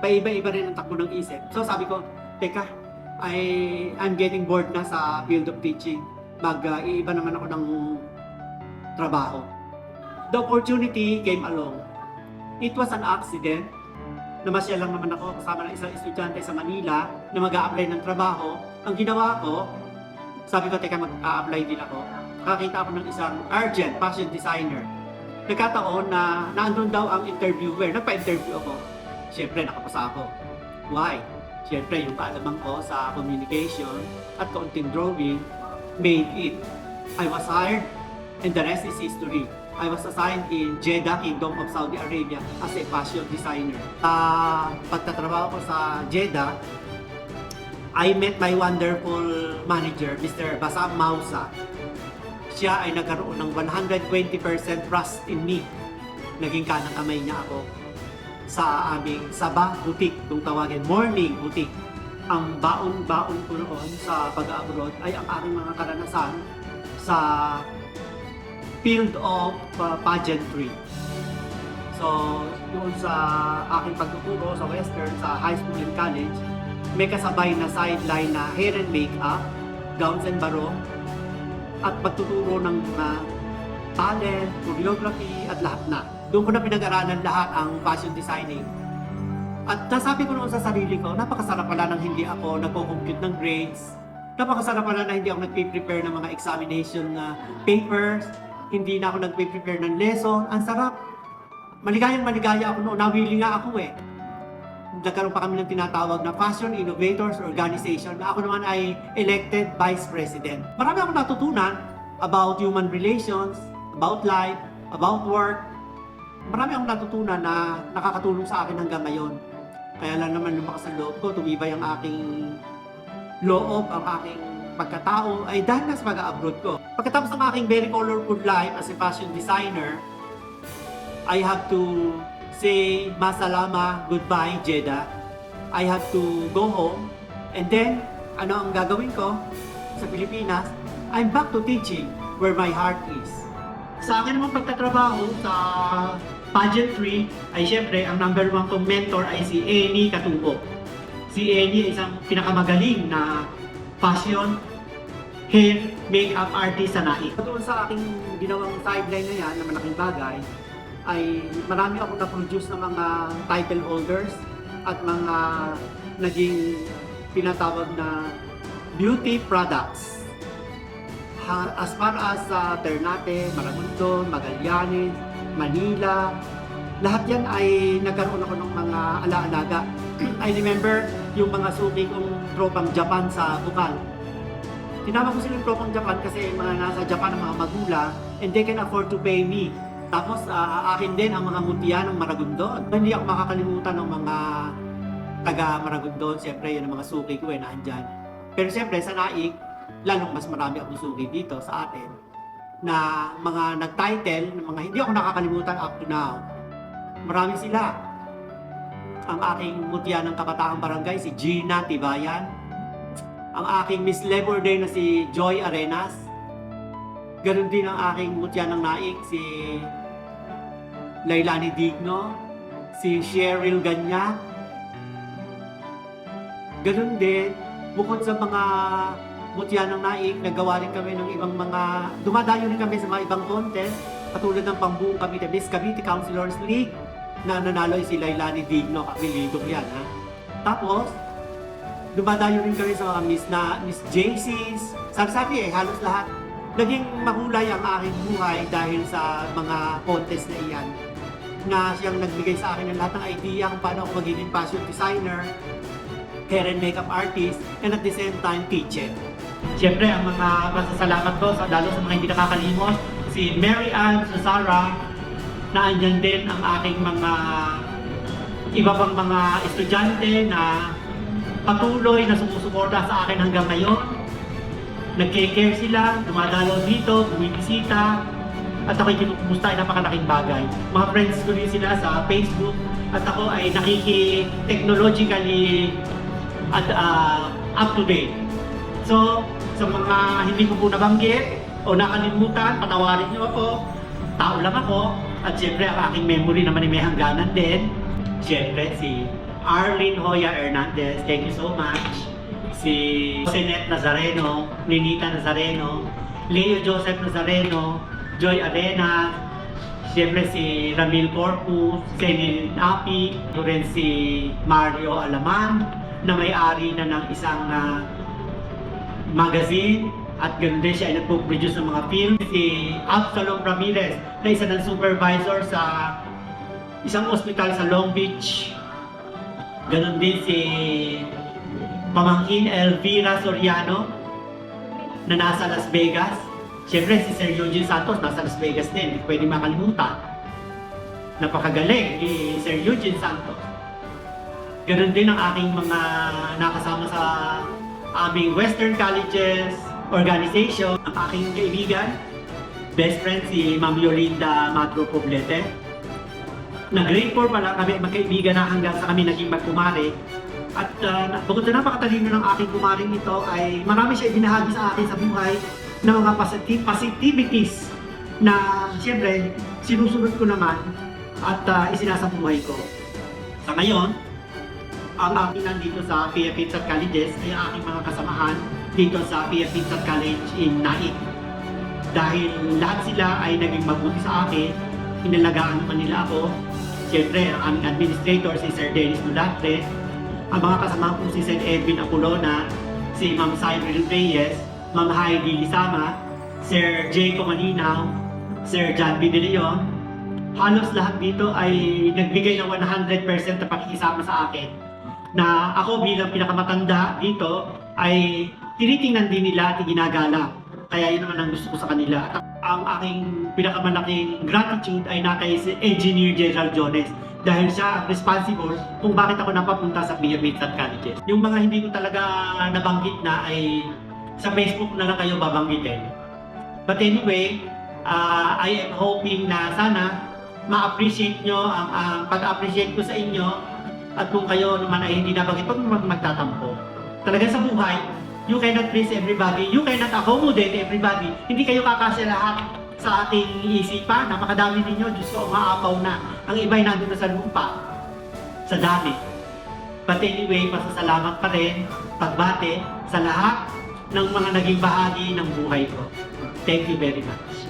paiba-iba rin ang takbo ng isip. So sabi ko, teka, I'm getting bored na sa field of teaching. Iiba naman ako ng trabaho. The opportunity came along. It was an accident. Namasyal lang naman ako kasama ng isang estudyante sa Manila na mag-a-apply ng trabaho. Ang ginawa ko, sabi ko, teka, mag-a-apply din ako. Nakakita ako ng isang urgent fashion designer. Nagkataon na naandun daw ang interviewer. Nagpa-interview ako. Siyempre, nakapasa ako. Why? Siyempre, yung kaalaman ko sa communication at kaunting drawing made it. I was hired and the rest is history. I was assigned in Jeddah, Kingdom of Saudi Arabia as a fashion designer. Pagtatrabaho ko sa Jeddah, I met my wonderful manager, Mr. Bassam Mausa. Siya ay nagkaroon ng 120% trust in me. Naging kanang kamay niya ako sa aming Sabah Boutique, kung tawagin, morning boutique. Ang baon-baon ko noon sa pag-abroad ay ang aking mga karanasan sa field of pageantry. So, doon sa aking pagtuturo sa Western, sa high school and college, may kasabay na sideline na hair and makeup, gowns and barong, at pagtuturo ng talent, choreography, at lahat na. Doon ko na pinag-aralan lahat ang fashion designing. At nasabi ko noon sa sarili ko, napakasarap pala nang hindi ako nagko-compute ng grades. Napakasarap pala na hindi ako nagpe-prepare ng mga examination na papers. Hindi na ako nagpe-prepare ng lesson. Ang sarap. Maligayang-maligaya ako noon. Nawili nga ako eh. Nagkaroon pa kami ng tinatawag na Fashion Innovators Organization na ako naman ay elected Vice President. Marami akong natutunan about human relations, about life, about work. Marami akong natutunan na nakakatulong sa akin hanggang ngayon. Kaya lang naman lumakas ang loob ko, tumibay ang aking loob, ang aking pagkatao ay dahil na sa pag-abroad ko. Pagkatapos ng aking very colorful life as a fashion designer, I have to say masalama, goodbye Jeddah. I have to go home and then ano ang gagawin ko sa Pilipinas? I'm back to teaching where my heart is. Sa akin namang pagtatrabaho sa pageantry ay syempre ang number one kong mentor ay si Eni Katubo. Si Eni ay isang pinakamagaling na fashion, hair, makeup artist sa naik. Doon sa aking ginawang sideline na yan na malaking bagay, ay marami akong na-produce ng mga title holders at mga naging pinatawag na beauty products. As far as Ternate, Maragondon, Magallanes, Manila, lahat yan ay nagkaroon ako ng mga ala-alaga. I remember yung mga suki kong tropang Japan sa Bukal. Tinawag ko silang tropang Japan kasi mga nasa Japan ang mga magulang and they can afford to pay me. Tapos akin din ang mga mutya ng Maragondon. Hindi ako makakalimutan ng mga taga Maragondon. Siyempre yun ang mga suki ko naandyan. Pero siyempre sa Naik, lalong mas marami akong suki dito sa atin na mga nag-title, na mga hindi ako nakakalimutan up to now. Marami sila. Ang aking mutya ng Kabataang Barangay, si Gina Tibayan. Ang aking Miss Labor Day na si Joy Arenas. Ganon din ang aking mutya ng Naik, si Lailani Digno, si Cheryl Ganyak. Ganon din, bukod sa mga mutya ng Naik, nagawa rin kami ng ibang mga, dumadayo rin kami sa mga ibang contest, katulad ng pambuong Cavite, Miss Cavite Councilors League, na nanalo si Lailani Digno, kapilidong yan ha. Tapos, dumadayo rin kami sa mga Miss JC's, sabi halos lahat. Naging mahulay ang aking buhay dahil sa mga contest na iyan, na siyang nagbigay sa akin ng lahat ng idea kung paano ako magiging fashion designer, hair and makeup artist, and at the same time, teacher. Siyempre, ang mga masasalamat ko sa lalo sa mga hindi nakakalimot, si Mary Ann Susara, na andyan din ang aking mga iba pang mga estudyante na patuloy na sumusuporta sa akin hanggang ngayon. Nag-care sila, dumadalaw dito, bumibisita, at ako'y kinukumusta ay napakalaking bagay. Mga friends ko rin sila sa Facebook, at ako ay technologically at up to date. So, sa mga hindi ko po nabanggit o nakalimutan, patawarin niyo ako. Tao lang ako. At syempre, ang aking memory naman ay may hangganan din. Syempre, si Arlene Hoya Hernandez, thank you so much. Si Sinet Nazareno, Ninita Nazareno, Leo Joseph Nazareno, Joy Arena, siyempre si Ramil Corpus, si Napi, rin si Mario Alaman, na may-ari na ng isang magazine, at ganoon din siya ay nagpo-produce ng mga film. Si Absalom Ramirez, na isa ng supervisor sa isang ospital sa Long Beach. Ganon din si pamangkin Elvira Soriano na nasa Las Vegas. Siyempre si Sir Eugene Santos nasa Las Vegas din, hindi pwede makalimutan. Napakagaling ni Sir Eugene Santos. Ganon din ang aking mga nakasama sa aming Western Colleges Organization. Ang aking kaibigan, best friend si Ma'am Yolinda Matro Poblete. Na grade 4 pa lang kami magkaibigan na hanggang sa kami naging magkumare. At bukod na napakatalino ng aking kumaring ito ay marami siya ibinahagi sa akin sa buhay na mga positivities na siyempre sinusunod ko naman at isinasabuhay ko. Sa ngayon, ang aking nandito sa Pia Pizza Colleges ay ang aking mga kasamahan dito sa Pia Pizza College in Naik. Dahil lahat sila ay naging mabuti sa akin, inalagaan naman nila ako. Siyempre, ang aming administrator si Sir Dennis Dulatre, ang mga kasama ko si Sir Edwin Apolona, si Ma'am Cyril Reyes, Ma'am Heidi Lisama, Sir Jay Comalinaw, Sir John B. De Leon. Halos lahat dito ay nagbigay ng 100% na pakikisama sa akin. Na ako bilang pinakamatanda dito ay tinitingnan din nila at ginagala. Kaya yun naman ang gusto ko sa kanila. At ang aking pinakamalaking gratitude ay nakay si Engineer Gerald Jones dahil siya ang responsible kung bakit ako napapunta sa Pia Pizza Colleges. Yung mga hindi ko talaga nabanggit na ay sa Facebook na lang kayo babanggitin. But anyway, I am hoping na sana ma-appreciate nyo ang pag-appreciate ko sa inyo at kung kayo naman ay hindi nabanggit, pag magtatampo. Talaga sa buhay, you cannot please everybody, you cannot accommodate everybody. Hindi kayo kakasya lahat sa ating isipan. Napakadami ninyo, Diyos ko, umaapaw na. Ang iba'y nandun na sa lupa, sa dami. But anyway, pasasalamat pa rin, pagbate sa lahat ng mga naging bahagi ng buhay ko. Thank you very much.